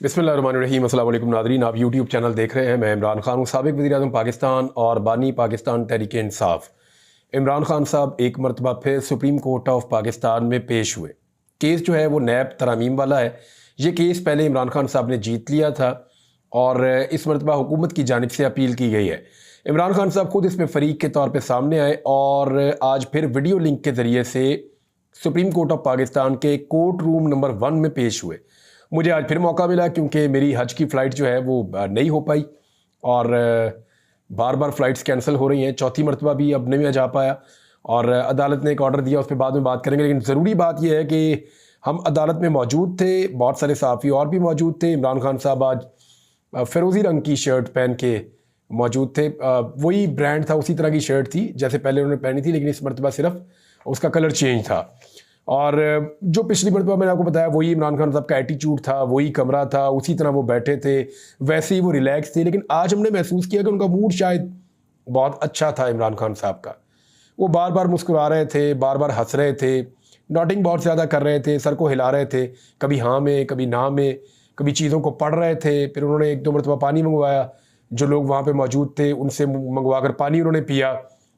बिस्मिल्लाहिर्रहमानिर्रहीम। अस्सलाम वालेकुम नाज़रीन, आप यूट्यूब चैनल देख रहे हैं। मैं इमरान खान हूँ, साबिक़ वज़ीर-ए-आज़म पाकिस्तान और बानी पाकिस्तान तहरीक-ए-इंसाफ़। इमरान खान साहब एक मरतबा फिर सुप्रीम कोर्ट ऑफ पाकिस्तान में पेश हुए। केस जो है वो नैब तरमीम वाला है। ये केस पहले इमरान खान साहब ने जीत लिया था और इस मरतबा हुकूमत की जानिब से अपील की गई है। इमरान खान साहब खुद इसमें फ़रीक के तौर पर सामने आए और आज फिर वीडियो लिंक के ज़रिए से सुप्रीम कोर्ट ऑफ पाकिस्तान के कोर्ट रूम नंबर 1 में पेश हुए। मुझे आज फिर मौका मिला क्योंकि मेरी हज की फ़्लाइट जो है वो नहीं हो पाई और बार बार फ़्लाइट्स कैंसिल हो रही हैं। चौथी मरतबा भी अब नहीं मैं जा पाया और अदालत ने एक ऑर्डर दिया, उस पर बाद में बात करेंगे। लेकिन ज़रूरी बात यह है कि हम अदालत में मौजूद थे, बहुत सारे सहाफ़ी और भी मौजूद थे। इमरान खान साहब आज फ़िरोज़ी रंग की शर्ट पहन के मौजूद थे। वही ब्रांड था, उसी तरह की शर्ट थी जैसे पहले उन्होंने पहनी थी, लेकिन इस मरतबा सिर्फ उसका कलर चेंज था। और जो पिछली मरतबा मैंने आपको बताया वही इमरान खान साहब का एटीट्यूड था, वही कमरा था, उसी तरह वो बैठे थे, वैसे ही वो रिलैक्स थे। लेकिन आज हमने महसूस किया कि उनका मूड शायद बहुत अच्छा था। इमरान खान साहब का वो बार बार मुस्कुरा रहे थे, बार बार हंस रहे थे, नोटिंग बहुत ज़्यादा कर रहे थे, सर को हिला रहे थे, कभी हाँ में कभी ना में, कभी चीज़ों को पढ़ रहे थे। फिर उन्होंने एक दो मरतबा पानी मंगवाया, जो लोग वहाँ पर मौजूद थे उनसे मंगवा कर पानी उन्होंने पिया।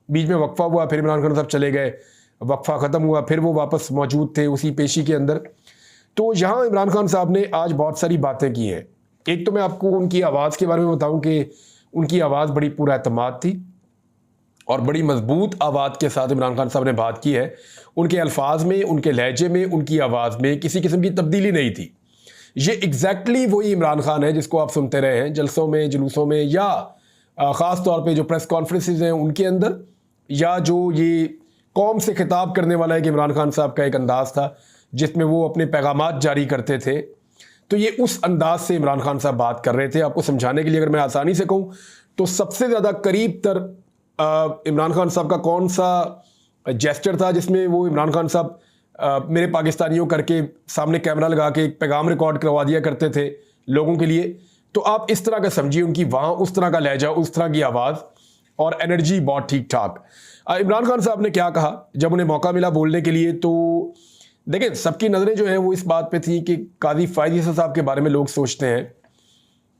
बीच में वक्फा हुआ, फिर इमरान खान साहब चले गए, वक्फा ख़त्म हुआ, फिर वो वापस मौजूद थे उसी पेशी के अंदर। तो यहाँ इमरान खान साहब ने आज बहुत सारी बातें की हैं। एक तो मैं आपको उनकी आवाज़ के बारे में बताऊं कि उनकी आवाज़ बड़ी पूरा एतमाद थी और बड़ी मजबूत आवाज़ के साथ इमरान खान साहब ने बात की है। उनके अल्फाज में, उनके लहजे में, उनकी आवाज़ में किसी किस्म की तब्दीली नहीं थी। ये एग्जैक्टली वही इमरान खान है जिसको आप सुनते रहे हैं जलसों में, जुलूसों में, या ख़ास तौर पर जो प्रेस कॉन्फ्रेंसेज हैं उनके अंदर, या जो ये कौम से खिताब करने वाला है कि इमरान खान साहब का एक अंदाज़ था जिसमें वो अपने पैगामात जारी करते थे। तो ये उस अंदाज से इमरान खान साहब बात कर रहे थे। आपको समझाने के लिए अगर मैं आसानी से कहूँ तो सबसे ज़्यादा करीब तर इमरान खान साहब का कौन सा जेस्चर था जिसमें वो इमरान खान साहब मेरे पाकिस्तानियों करके सामने कैमरा लगा के एक पैगाम रिकॉर्ड करवा दिया करते थे लोगों के लिए। तो आप इस तरह का समझिए, उनकी वहाँ उस तरह का लहजा, उस तरह की आवाज़ और एनर्जी बहुत ठीक ठाक। इमरान खान साहब ने क्या कहा जब उन्हें मौका मिला बोलने के लिए, तो देखें सबकी नज़रें जो है वो इस बात पे थी कि काजी फ़ायद ईसा साहब के बारे में लोग सोचते हैं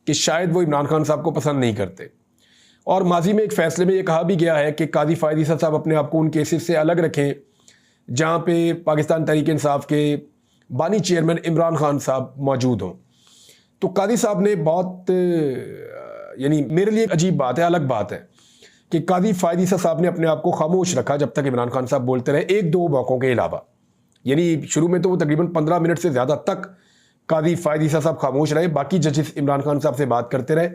कि शायद वो इमरान खान साहब को पसंद नहीं करते। और माजी में एक फ़ैसले में ये कहा भी गया है कि काजी फ़ायद ईसा साहब अपने आप को उन केसेस से अलग रखें जहाँ पे पाकिस्तान तहरीक-ए-इंसाफ़ के बानी चेयरमैन इमरान खान साहब मौजूद हों। तो काजी साहब ने बहुत यानी मेरे लिए अजीब बात है, अलग बात है कि काजी फ़ायद ईसा साहब ने अपने आप को खामोश रखा जब तक इमरान खान साहब बोलते रहे, एक दो मौक़ों के अलावा। यानी शुरू में तो वो तकरीबन 15 मिनट से ज़्यादा तक काजी फ़ायद ईसा साहब खामोश रहे, बाकी जजेस इमरान खान साहब से बात करते रहे,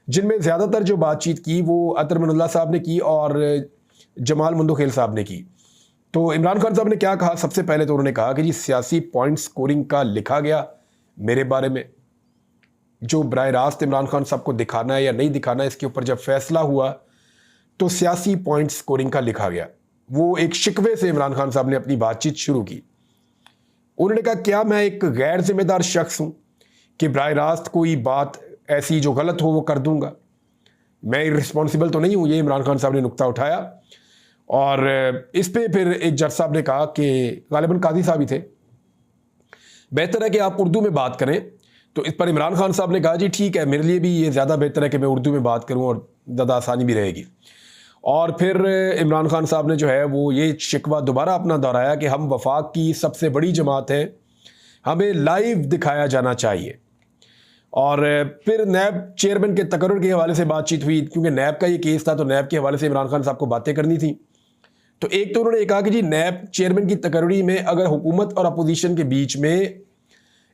जिनमें ज़्यादातर जो बातचीत की वो अतर मनल्ला साहब ने की और जमाल मुंदोखेल साहब ने की। तो इमरान खान साहब ने क्या कहा? सबसे पहले तो उन्होंने कहा कि जी सियासी पॉइंट स्कोरिंग का लिखा गया मेरे बारे में, जो बराह रास्त इमरान खान साहब को दिखाना है या नहीं दिखाना है इसके ऊपर जब फैसला हुआ तो सियासी पॉइंट स्कोरिंग का लिखा गया। वो एक शिकवे से इमरान खान साहब ने अपनी बातचीत शुरू की। उन्होंने कहा क्या मैं एक गैर जिम्मेदार शख्स हूं कि बराह रास्त कोई बात ऐसी जो गलत हो वो कर दूंगा? मैं रिस्पॉन्सिबल तो नहीं हूं। ये इमरान खान साहब ने नुक्ता उठाया और इस पे फिर एक जज साहब ने कहा कि गालिबन काजी साहब ही थे, बेहतर है कि आप उर्दू में बात करें। तो इस पर इमरान खान साहब ने कहा जी ठीक है, मेरे लिए भी ये ज़्यादा बेहतर है कि मैं उर्दू में बात करूँ और ज़्यादा आसानी भी रहेगी। और फिर इमरान खान साहब ने जो है वो ये शिकवा दोबारा अपना दोहराया कि हम वफाक की सबसे बड़ी जमात है, हमें लाइव दिखाया जाना चाहिए। और फिर नैब चेयरमैन के तकर्रुर के हवाले से बातचीत हुई, क्योंकि नैब का ये केस था तो नैब के हवाले से इमरान खान साहब को बातें करनी थी। तो एक तो उन्होंने कहा कि जी नैब चेयरमैन की तकर्रुरी में अगर हुकूमत और अपोजिशन के बीच में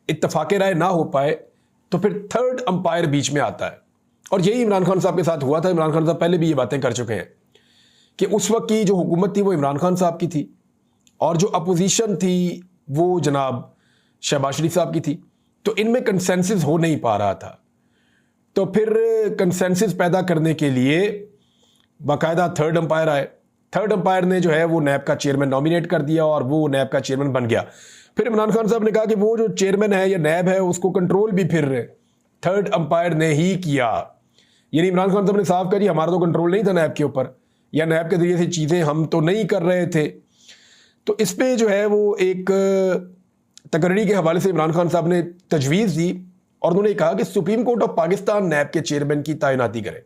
इत्तफाक राय ना हो पाए तो फिर थर्ड अंपायर बीच में आता है। और यही इमरान खान साहब के साथ हुआ था। इमरान खान साहब पहले भी ये बातें कर चुके हैं कि उस वक्त की जो हुकूमत थी वो इमरान खान साहब की थी और जो अपोजिशन थी वो जनाब शहबाज शरीफ साहब की थी। तो इनमें कंसेंसस हो नहीं पा रहा था। तो फिर कंसेंसस पैदा करने के लिए बाकायदा थर्ड अंपायर आए। थर्ड अंपायर ने जो है वो नैब का चेयरमैन नॉमिनेट कर दिया और वो नैब का चेयरमैन बन गया। फिर इमरान खान साहब ने कहा कि वो जो चेयरमैन है या नैब है उसको कंट्रोल भी फिर थर्ड अंपायर ने ही किया। यानी इमरान खान साहब ने साफ कहा हमारा तो कंट्रोल नहीं था नैब के ऊपर, या नैब के जरिए से चीज़ें हम तो नहीं कर रहे थे। तो इस पर जो है वो एक तकरीर के हवाले से इमरान खान साहब ने तजवीज़ दी और उन्होंने कहा कि सुप्रीम कोर्ट ऑफ पाकिस्तान नैब के चेयरमैन की तैनाती करे।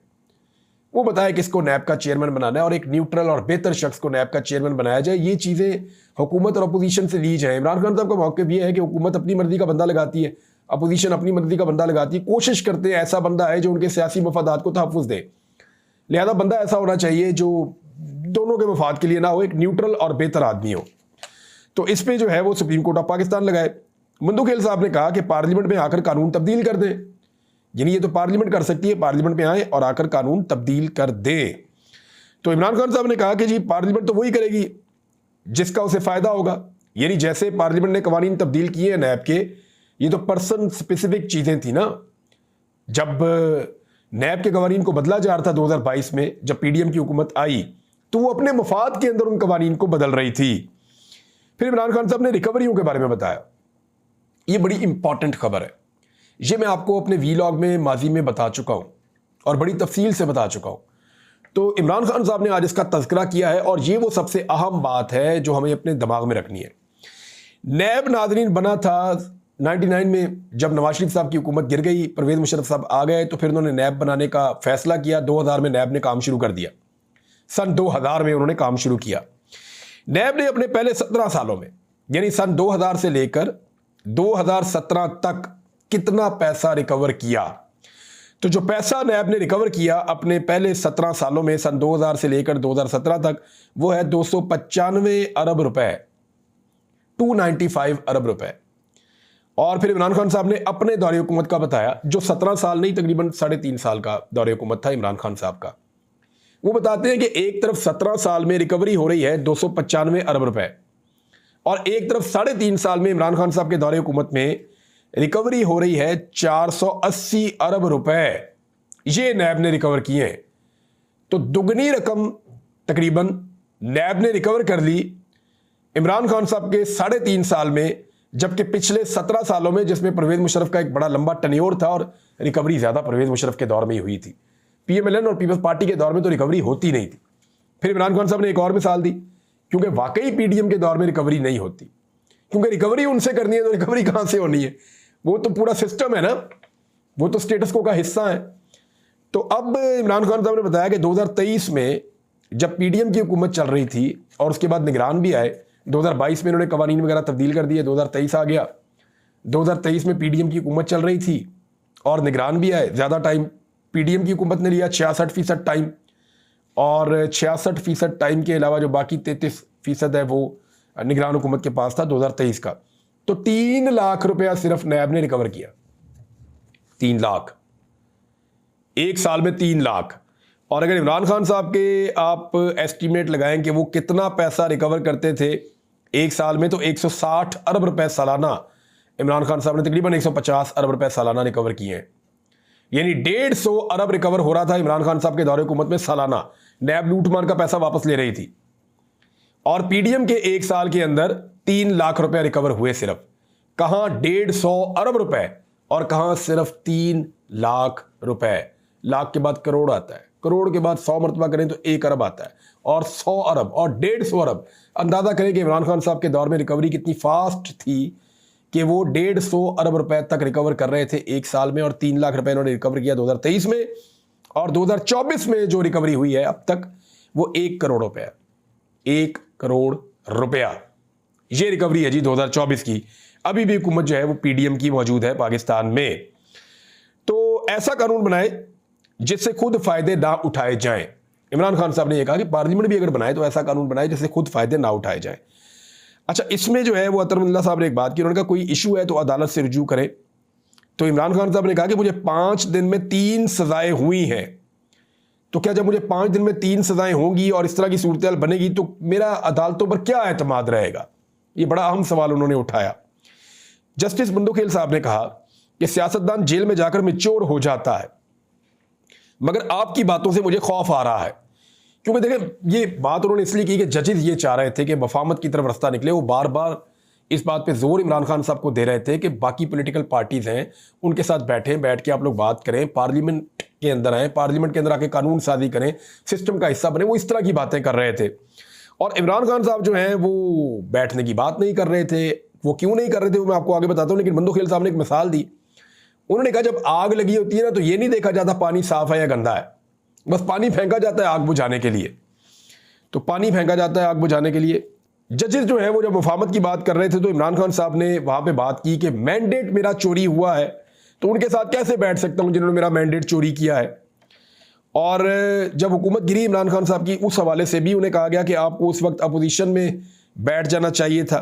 वो बताया किसको नैब का चेयरमैन बनाना है और एक न्यूट्रल और बेहतर शख्स को नैब का चेयरमैन बनाया जाए। ये चीज़ें हुकूमत और अपोजिशन से ली जाए। इमरान खान साहब का मौक़िफ़ ये है कि हुकूमत अपनी मर्जी का बंदा लगाती है, अपोजिशन अपनी मर्जी का बंदा लगाती है, कोशिश करते हैं ऐसा बंदा है जो उनके सियासी मफादात को तहफ़्फ़ुज़ दे। लिहाजा बंदा ऐसा होना चाहिए जो दोनों के मफाद के लिए ना हो, एक न्यूट्रल और बेहतर आदमी हो। तो इस पर जो है वो सुप्रीम कोर्ट ऑफ पाकिस्तान लगाए। मंदू खेल साहब ने कहा कि पार्लियामेंट में आकर कानून तब्दील कर दें, यानी ये तो पार्लियामेंट कर सकती है, पार्लियामेंट में आए और आकर कानून तब्दील कर दे। तो इमरान खान साहब ने कहा कि जी पार्लियामेंट तो वही करेगी जिसका उसे फायदा होगा, यानी जैसे पार्लियामेंट ने कवानीन तब्दील किए हैं नैब के, ये तो पर्सन स्पेसिफिक चीजें थी ना। जब नैब के कवानीन को बदला जा रहा था 2022 में, जब पीडीएम की हुकूमत आई, तो वो अपने मफाद के अंदर उन कवानीन को बदल रही थी। फिर इमरान खान साहब ने रिकवरियों के बारे में बताया। ये बड़ी इंपॉर्टेंट खबर है, ये मैं आपको अपने वीलॉग में माजी में बता चुका हूं और बड़ी तफसील से बता चुका हूं। तो इमरान खान साहब ने आज इसका तज़किरा किया है और ये वो सबसे अहम बात है जो हमें अपने दिमाग में रखनी है। नैब नाज़रीन बना था 99 में, जब नवाज शरीफ साहब की हुकूमत गिर गई, परवेज़ मुशर्रफ साहब आ गए, तो फिर उन्होंने नैब बनाने का फैसला किया। 2000 में नैब ने काम शुरू कर दिया। सन 2000 में उन्होंने काम शुरू किया। नैब ने अपने पहले 17 सालों में, यानी सन 2000 से लेकर 2017 तक कितना पैसा रिकवर किया? तो जो पैसा नैब ने रिकवर किया अपने पहले 17 सालों में, सन 2000 से लेकर 2017 तक, वो है 295 अरब रुपए, 295 अरब रुपए। और फिर इमरान खान साहब ने अपने दौरे हुकूमत का बताया, जो 17 साल नहीं तकरीबन 3.5 साल का दौरे हुकूमत था इमरान खान साहब का। वो बताते हैं कि एक तरफ 17 साल में रिकवरी हो रही है 295 अरब रुपए, और एक तरफ 3.5 साल में इमरान खान साहब के दौरे हुकूमत में रिकवरी हो रही है 480 अरब रुपए। ये नैब ने रिकवर किए हैं। तो दुगनी रकम तकरीबन नैब ने रिकवर कर ली इमरान खान साहब के 3.5 साल में, जबकि पिछले 17 सालों में, जिसमें परवेज मुशर्रफ का एक बड़ा लंबा टन्योर था और रिकवरी ज्यादा परवेज मुशर्रफ के दौर में ही हुई थी। पीएमएलएन और पीपल्स पार्टी के दौर में तो रिकवरी होती नहीं थी। फिर इमरान खान साहब ने एक और मिसाल दी, क्योंकि वाकई पीडीएम के दौर में रिकवरी नहीं होती, क्योंकि रिकवरी उनसे करनी है तो रिकवरी कहां से होनी है? वो तो पूरा सिस्टम है ना, वो तो स्टेटस को का हिस्सा है। तो अब इमरान खान साहब ने बताया कि 2023 में जब पीडीएम की हुकूमत चल रही थी और उसके बाद निगरान भी आए, 2022 में इन्होंने कवानीन वगैरह तब्दील कर दिए, 2023 आ गया, 2023 में पीडीएम की हुकूमत चल रही थी और निगरान भी आए। ज़्यादा टाइम पीडीएम की हुकूमत ने लिया, 66% टाइम, और 66% टाइम के अलावा जो बाकी 33% है वो निगरान हुकूमत के पास था 2023 का। तो 3 लाख रुपया सिर्फ नैब ने रिकवर किया। 3 लाख, एक साल में 3 लाख। और अगर इमरान खान साहब के आप एस्टीमेट लगाएं कि वो कितना पैसा रिकवर करते थे एक साल में, तो 160 अरब रुपए सालाना इमरान खान साहब ने तकरीबन 150 अरब रुपए सालाना रिकवर किए हैं। यानी 150 अरब रिकवर हो रहा था इमरान खान साहब के दौरे हुकूमत में सालाना। नैब लूटमार का पैसा वापस ले रही थी और पीडीएम के एक साल के अंदर 3 लाख रुपए रिकवर हुए सिर्फ। कहां 150 अरब रुपए और कहां सिर्फ 3 लाख रुपए। लाख के बाद करोड़ आता है, करोड़ के बाद 100 मरतबा करें तो 1 अरब आता है, और 100 अरब और 150 अरब। अंदाजा करें कि इमरान खान साहब के दौर में रिकवरी कितनी फास्ट थी कि वो 150 अरब रुपए तक रिकवर कर रहे थे एक साल में, और 3 लाख रुपए इन्होंने रिकवर किया 2023 में, और 2024 में जो रिकवरी हुई है अब तक वो 1 करोड़ रुपया, 1 करोड़ रुपया ये रिकवरी है जी 2024 की। अभी भी हुकूमत जो है वो पीडीएम की मौजूद है पाकिस्तान में। तो ऐसा कानून बनाए जिससे खुद फायदे ना उठाए जाएं। इमरान खान साहब ने यह कहा कि पार्लियामेंट भी अगर बनाए तो ऐसा कानून बनाए जिससे खुद फायदे ना उठाए जाएं। अच्छा, इसमें जो है वो अतरमुल्ला साहब ने एक बात की, उन्होंने कहा कोई इशू है तो अदालत से रुजू करें। तो इमरान खान साहब ने कहा कि मुझे 5 दिन में 3 सजाएं हुई हैं, तो क्या जब मुझे 5 दिन में 3 सजाएं होंगी और इस तरह की सूरत हाल बनेगी तो मेरा अदालतों पर क्या एतमाद रहेगा? ये बड़ा अहम सवाल उन्होंने उठाया। जस्टिस बंदू खेल साहब ने कहा कि सियासतदान जेल में जाकर मैच्योर हो जाता है, मगर आपकी बातों से मुझे खौफ आ रहा है। क्योंकि देखें, ये बात उन्होंने इसलिए की कि जजेस ये चाह रहे थे कि वफामत की तरफ रास्ता निकले। वो बार बार इस बात पे जोर इमरान खान साहब को दे रहे थे कि बाकी पॉलिटिकल पार्टीज हैं उनके साथ बैठ के आप लोग बात करें, पार्लियामेंट के अंदर आए, पार्लियामेंट के अंदर आके कानून साजी करें, सिस्टम का हिस्सा बने। वो इस तरह की बातें कर रहे थे और इमरान खान साहब जो हैं वो बैठने की बात नहीं कर रहे थे। वो क्यों नहीं कर रहे थे वो मैं आपको आगे बताता हूँ, लेकिन बंदू खेल साहब ने एक मिसाल दी। उन्होंने कहा जब आग लगी होती है ना तो ये नहीं देखा जाता पानी साफ है या गंदा है, बस पानी फेंका जाता है आग बुझाने के लिए। तो पानी फेंका जाता है आग बुझाने के लिए। जजेस जो है वो जब मुफाहमत की बात कर रहे थे तो इमरान खान साहब ने वहां पे बात की कि मैंडेट मेरा चोरी हुआ है तो उनके साथ कैसे बैठ सकता हूं जिन्होंने मेरा मैंडेट चोरी किया है। और जब हुकूमत गिरी इमरान खान साहब की, उस हवाले से भी उन्हें कहा गया कि आपको उस वक्त अपोजिशन में बैठ जाना चाहिए था,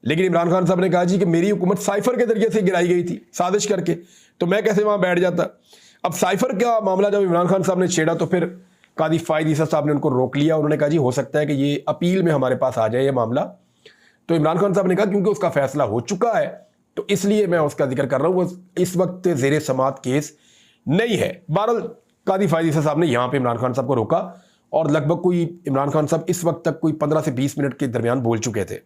लेकिन इमरान खान साहब ने कहा जी कि मेरी हुकूमत साइफर के जरिए से गिराई गई थी साजिश करके, तो मैं कैसे वहां बैठ जाता। अब साइफर का मामला जब इमरान खान साहब ने छेड़ा तो फिर कादी फायद ईसा साहब ने उनको रोक लिया। उन्होंने कहा जी हो सकता है कि ये अपील में हमारे पास आ जाए ये मामला। तो इमरान खान साहब ने कहा क्योंकि उसका फैसला हो चुका है तो इसलिए मैं उसका जिक्र कर रहा हूं, वो इस वक्त जेर समात केस नहीं है। बहरहाल कादी फायद ईसा साहब ने यहां पे इमरान खान साहब को रोका और लगभग कोई इमरान खान साहब इस वक्त तक कोई 15 से 20 मिनट के दरमियान बोल चुके थे।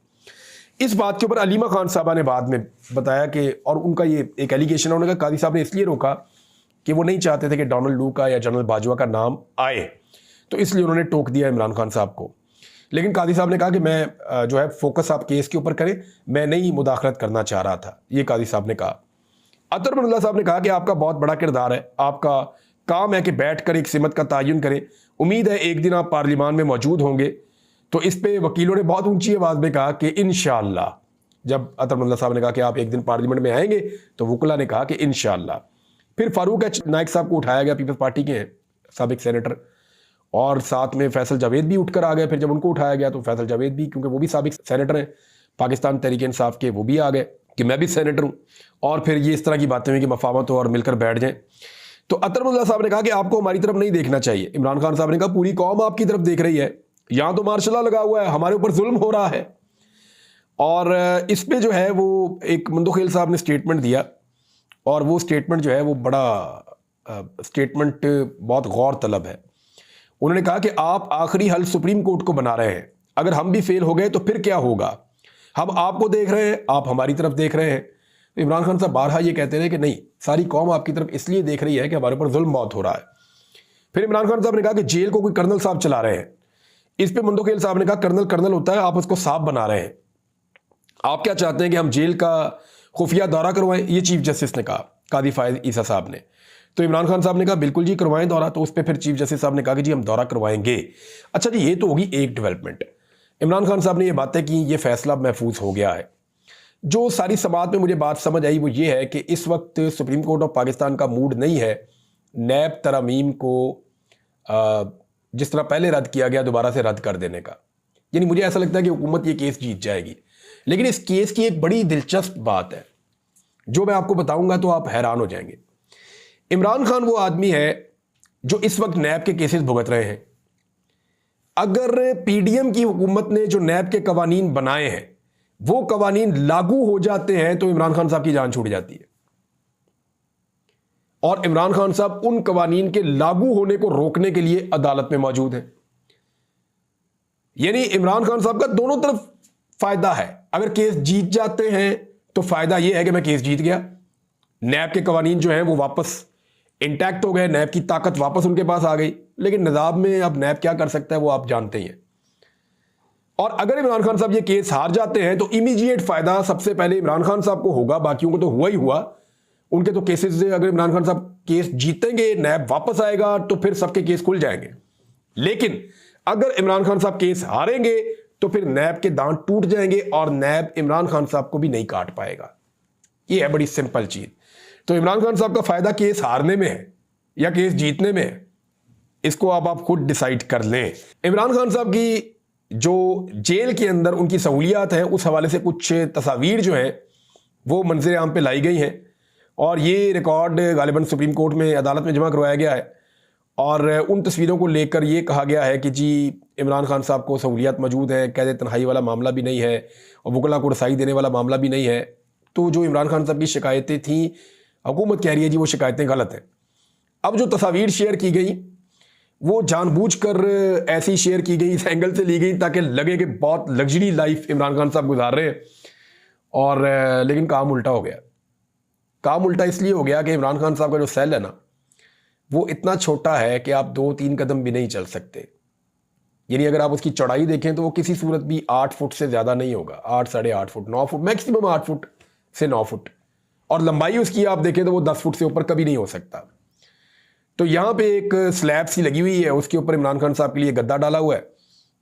इस बात के ऊपर अलीमा खान साहबा ने बाद में बताया कि, और उनका ये एक एलिगेशन है, उन्होंने कहा कादी साहब ने इसलिए रोका कि वो नहीं चाहते थे कि डोनाल्ड लू का या जनरल बाजवा का नाम आए, तो इसलिए उन्होंने टोक दिया इमरान खान साहब को। लेकिन कादी साहब ने कहा कि मैं जो है फोकस आप केस के ऊपर करें, मैं नहीं मुदाखलत करना चाह रहा था, ये कादी साहब ने कहा। अतर बनल्ला साहब ने कहा कि आपका बहुत बड़ा किरदार है, आपका काम है कि बैठ कर एक सिमत का तयन करें, उम्मीद है एक दिन आप पार्लियामान में मौजूद होंगे। तो इस पे वकीलों ने बहुत ऊंची आवाज में कहा कि इंशाअल्लाह। जब अतर बनल्ला साहब ने कहा कि आप एक दिन पार्लियामेंट में आएंगे तो वकला ने कहा कि इंशाअल्लाह। फिर फारूक एच नाइक साहब को उठाया गया, पीपल्स पार्टी के साबिक सेनेटर, और साथ में फैसल जावेद भी उठकर आ गए। फिर जब उनको उठाया गया तो फैसल जावेद भी, क्योंकि वो भी साबिक सेनेटर हैं पाकिस्तान तहरीक इंसाफ के, वो भी आ गए कि मैं भी सेनेटर हूं। और फिर ये इस तरह की बातें हुई कि मफावत हो और मिलकर बैठ जाएं। तो अतर बनल्ला साहब ने कहा कि आपको हमारी तरफ नहीं देखना चाहिए। इमरान खान साहब ने कहा पूरी कौम आपकी तरफ देख रही है, यहां तो मार्शल लगा हुआ है, हमारे ऊपर जुल्म हो रहा है। और इस पे जो है वो एक मंदोखेल साहब ने स्टेटमेंट दिया, और वो स्टेटमेंट जो है वो बड़ा स्टेटमेंट बहुत गौर तलब है। उन्होंने कहा कि आप आखिरी हल सुप्रीम कोर्ट को बना रहे हैं, अगर हम भी फेल हो गए तो फिर क्या होगा। हम आपको देख रहे हैं, आप हमारी तरफ देख रहे हैं। तो इमरान खान साहब बारहा ये कहते रहे कि नहीं, सारी कौम आपकी तरफ इसलिए देख रही है कि हमारे ऊपर जुल्म बहुत हो रहा है। फिर इमरान खान साहब ने कहा कि जेल को कोई कर्नल साहब चला रहे हैं। इस पे मंदोखेल साहब ने कहा कर्नल कर्नल होता है, आप उसको साहब बना रहे हैं। आप क्या चाहते हैं कि हम जेल का खुफिया दौरा करवाएं, ये चीफ जस्टिस ने कहा, कादी फायद ईसा साहब ने। तो इमरान खान साहब ने कहा बिल्कुल जी करवाएं दौरा। तो उस पर फिर चीफ जस्टिस साहब ने कहा कि जी हम दौरा करवाएंगे। अच्छा जी, ये तो होगी एक डेवलपमेंट। इमरान खान साहब ने ये बातें की, ये फैसला महफूज हो गया है। जो सारी समात में मुझे बात समझ आई वो ये है कि इस वक्त सुप्रीम कोर्ट ऑफ पाकिस्तान का मूड नहीं है नैब तरमीम को जिस तरह पहले रद्द किया गया दोबारा से रद्द कर देने का। यानी मुझे ऐसा लगता है कि हुकूमत ये केस जीत जाएगी। लेकिन इस केस की एक बड़ी दिलचस्प बात है जो मैं आपको बताऊंगा तो आप हैरान हो जाएंगे। इमरान खान वो आदमी है जो इस वक्त नैब के केसेस भुगत रहे हैं। अगर पीडीएम की हुकूमत ने जो नैब के कवानीन बनाए हैं वो कवानीन लागू हो जाते हैं तो इमरान खान साहब की जान छूट जाती है। और इमरान खान साहब उन कवानीन के लागू होने को रोकने के लिए अदालत में मौजूद हैं। यानी इमरान खान साहब का दोनों तरफ फायदा है। अगर केस जीत जाते हैं तो फायदा यह है कि मैं केस जीत गया, नैब के कवानीन जो हैं वो वापस इंटैक्ट हो गए, नैब की ताकत वापस उनके पास आ गई। लेकिन निजाम में अब नैब क्या कर सकता है वो आप जानते ही हैं। और अगर इमरान खान साहब ये केस हार जाते हैं तो इमीडिएट फायदा सबसे पहले इमरान खान साहब को होगा, बाकियों को तो हुआ ही हुआ। उनके तो केसेस, अगर इमरान खान साहब केस जीतेंगे, नैब वापस आएगा तो फिर सबके केस खुल जाएंगे। लेकिन अगर इमरान खान साहब केस हारेंगे तो फिर नैब के दांत टूट जाएंगे और नैब इमरान खान साहब को भी नहीं काट पाएगा। यह है बड़ी सिंपल चीज। तो इमरान खान साहब का फायदा केस हारने में है या केस जीतने में है, इसको आप खुद डिसाइड कर लें। इमरान खान साहब की जो जेल के अंदर उनकी सहूलियात हैं उस हवाले से कुछ तस्वीर जो हैं वो मंजर आम पे लाई गई हैं और ये रिकॉर्ड गालिबन सुप्रीम कोर्ट में अदालत में जमा करवाया गया है। और उन तस्वीरों को लेकर ये कहा गया है कि जी इमरान खान साहब को सहूलियात मौजूद हैं, कैद तन्हाई वाला मामला भी नहीं है और वकला को रसाई देने वाला मामला भी नहीं है। तो जो इमरान खान साहब की शिकायतें थी, हुकूमत कह रही है जी वो शिकायतें गलत हैं। अब जो तस्वीर शेयर की गई वो जानबूझकर ऐसी शेयर की गई, इस एंगल से ली गई ताकि लगे कि बहुत लग्जरी लाइफ इमरान खान साहब गुजार रहे हैं। और लेकिन काम उल्टा हो गया। काम उल्टा इसलिए हो गया कि इमरान खान साहब का जो सेल है ना वो इतना छोटा है कि आप 2-3 कदम भी नहीं चल सकते। यानी अगर आप उसकी चौड़ाई देखें तो वो किसी सूरत भी 8 फुट से ज़्यादा नहीं होगा। 8, 8.5 फुट, 9 फुट, मैक्सिमम 8 फुट से 9 फुट। और लंबाई उसकी आप देखें तो वो 10 फुट से ऊपर कभी नहीं हो सकता। तो यहाँ पे एक स्लैब सी लगी हुई है, उसके ऊपर इमरान खान साहब के लिए गद्दा डाला हुआ है।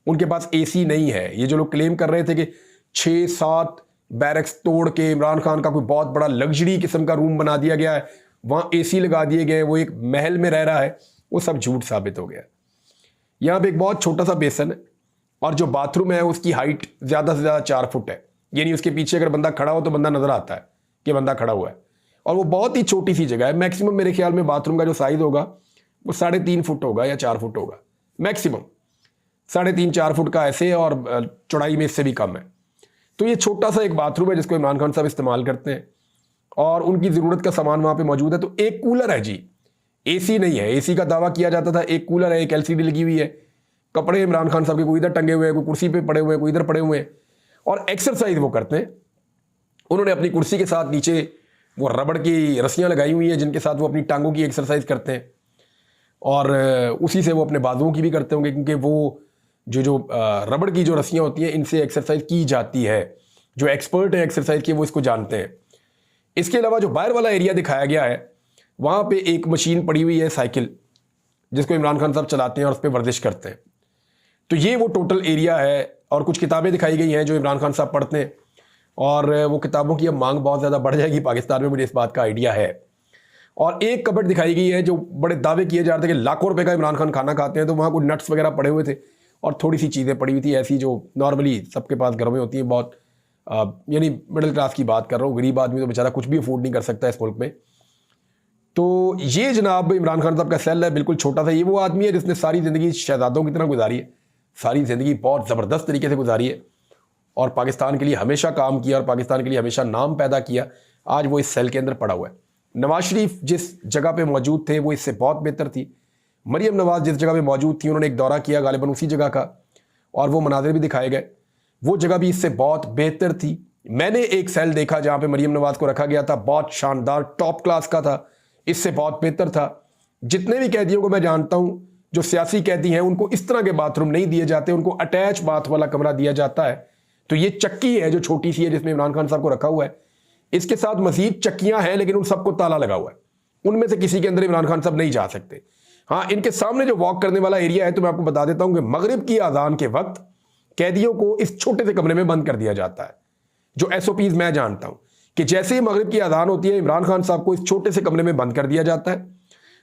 उनके पास एसी नहीं है। ये जो लोग क्लेम कर रहे थे कि 6-7 बैरक्स तोड़ के इमरान खान का कोई बहुत बड़ा लग्जरी किस्म का रूम बना दिया गया है, वहाँ एसी लगा दिए गए, वो एक महल में रह रहा है, वो सब झूठ साबित हो गया। यहाँ पे एक बहुत छोटा सा बेसन है और जो बाथरूम है उसकी हाइट ज़्यादा से ज़्यादा 4 फुट है। यानी उसके पीछे अगर बंदा खड़ा हो तो बंदा नज़र आता है कि बंदा खड़ा हुआ है। और वो बहुत ही छोटी सी जगह है। मैक्सिमम मेरे ख्याल में बाथरूम का जो साइज़ होगा वो 3.5 फुट होगा या 4 फुट होगा मैक्सिमम। 3.5-4 फुट का ऐसे, और चौड़ाई में इससे भी कम है। तो ये छोटा सा एक बाथरूम है जिसको इमरान खान साहब इस्तेमाल करते हैं और उनकी ज़रूरत का सामान वहाँ पे मौजूद है। तो एक कूलर है जी, एसी नहीं है। एसी का दावा किया जाता था। एक कूलर है, एक एलसीडी लगी हुई है, कपड़े इमरान खान साहब के कोई इधर टंगे हुए हैं, कोई कुर्सी पे पड़े हुए हैं, कोई इधर पड़े हुए हैं, और एक्सरसाइज वो करते हैं। उन्होंने अपनी कुर्सी के साथ नीचे वो रबड़ की रस्सियाँ लगाई हुई हैं जिनके साथ वो अपनी टांगों की एक्सरसाइज करते हैं, और उसी से वो अपने बाजुओं की भी करते होंगे, क्योंकि वो जो रबड़ की जो रस्सियाँ होती हैं इनसे एक्सरसाइज की जाती है। जो एक्सपर्ट है एक्सरसाइज के वो इसको जानते हैं। इसके अलावा जो बाहर वाला एरिया दिखाया गया है वहाँ पे एक मशीन पड़ी हुई है, साइकिल, जिसको इमरान खान साहब चलाते हैं और उस पर वर्जिश करते हैं। तो ये वो टोटल एरिया है। और कुछ किताबें दिखाई गई हैं जो इमरान खान साहब पढ़ते हैं, और वो किताबों की अब मांग बहुत ज़्यादा बढ़ जाएगी पाकिस्तान में, मुझे इस बात का आइडिया है। और एक कबर्ड दिखाई गई है जो बड़े दावे किए जा रहे थे कि लाखों रुपए का इमरान खान खाना खाते हैं, तो वहाँ कुछ नट्स वगैरह पड़े हुए थे और थोड़ी सी चीज़ें पड़ी हुई थी ऐसी जो नॉर्मली सबके पास घर में होती हैं। बहुत यानी मिडिल क्लास की बात कर रहा हूँ, गरीब आदमी तो बेचारा कुछ भी अफोर्ड नहीं कर सकता इस मुल्क में। तो ये जनाब इमरान खान साहब का सेल है, बिल्कुल छोटा सा। ये वो आदमी है जिसने सारी ज़िंदगी शहजादों की तरह गुजारी है, सारी ज़िंदगी बहुत ज़बरदस्त तरीके से गुजारी है और पाकिस्तान के लिए हमेशा काम किया और पाकिस्तान के लिए हमेशा नाम पैदा किया। आज वो इस सेल के अंदर पड़ा हुआ है। नवाज शरीफ जिस जगह पे मौजूद थे वो इससे बहुत बेहतर थी। मरियम नवाज जिस जगह पे मौजूद थी, उन्होंने एक दौरा किया गालिबन उसी जगह का, और वो मनाजिर भी दिखाए गए। वो जगह भी इससे बहुत बेहतर थी। मैंने एक सेल देखा जहाँ पे मरियम नवाज को रखा गया था, बहुत शानदार टॉप क्लास का था, इससे बहुत बेहतर था। जितने भी कैदियों को मैं जानता हूँ जो सियासी कैदी हैं, उनको इस तरह के बाथरूम नहीं दिए जाते, उनको अटैच बाथ वाला कमरा दिया जाता है। तो ये चक्की है जो छोटी सी है जिसमें इमरान खान साहब को रखा हुआ है। इसके साथ मजीद चक्कियां हैं लेकिन उन सबको ताला लगा हुआ है। उनमें से किसी के अंदर इमरान खान साहब नहीं जा सकते। हाँ, इनके सामने जो वॉक करने वाला एरिया है, तो मैं आपको बता देता हूं कि मगरिब की अजान के वक्त कैदियों को इस छोटे से कमरे में बंद कर दिया जाता है। जो SOPs मैं जानता हूं कि जैसे ही मगरिब की अजान होती है, इमरान खान साहब को इस छोटे से कमरे में बंद कर दिया जाता है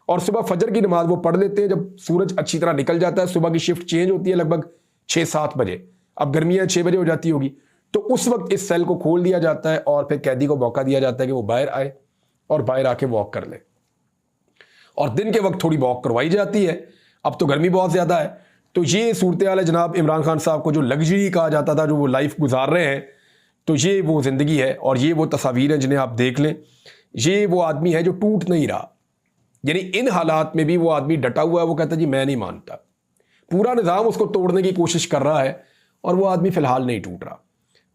और सुबह फजर की नमाज वो पढ़ लेते हैं। जब सूरज अच्छी तरह निकल जाता है, सुबह की शिफ्ट चेंज होती है लगभग 6-7 बजे, अब गर्मियां 6 बजे हो जाती होगी, तो उस वक्त इस सेल को खोल दिया जाता है और फिर कैदी को मौका दिया जाता है कि वो बाहर आए और बाहर आके वॉक कर ले। और दिन के वक्त थोड़ी वॉक करवाई जाती है। अब तो गर्मी बहुत ज़्यादा है। तो ये सूरत हाल है जनाब। इमरान खान साहब को जो लग्जरी कहा जाता था, जो वो लाइफ गुजार रहे हैं, तो ये वो ज़िंदगी है और ये वो तस्वीर हैं जिन्हें आप देख लें। ये वो आदमी है जो टूट नहीं रहा। यानी इन हालात में भी वो आदमी डटा हुआ है। वो कहता है जी मैं नहीं मानता। पूरा निज़ाम उसको तोड़ने की कोशिश कर रहा है और वो आदमी फ़िलहाल नहीं टूट रहा।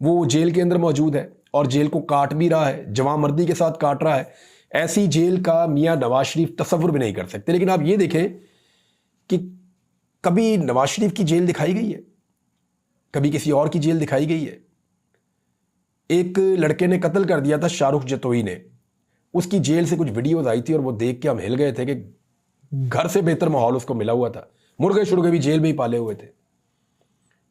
वो जेल के अंदर मौजूद है और जेल को काट भी रहा है, जवामर्दी के साथ काट रहा है। ऐसी जेल का मियाँ नवाज शरीफ तसव्वुर भी नहीं कर सकते। लेकिन आप ये देखें कि कभी नवाज शरीफ की जेल दिखाई गई है, कभी किसी और की जेल दिखाई गई है। एक लड़के ने कत्ल कर दिया था, शाहरुख जतोई ने, उसकी जेल से कुछ वीडियोज आई थी और वो देख के हम हिल गए थे कि घर से बेहतर माहौल उसको मिला हुआ था। मुर्गे शुर्गे भी जेल में ही पाले हुए थे।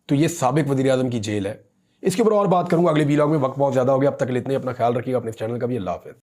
तो ये साबिक वज़ीर आज़म की जेल है। इसके ऊपर और बात करूंगा अगले वीलॉग में। वक्त बहुत ज़्यादा हो गया। अब तक के लिए इतना ही। अपना ख्याल रखिएगा, अपने चैनल का भी। अल्लाह हाफ़िज़।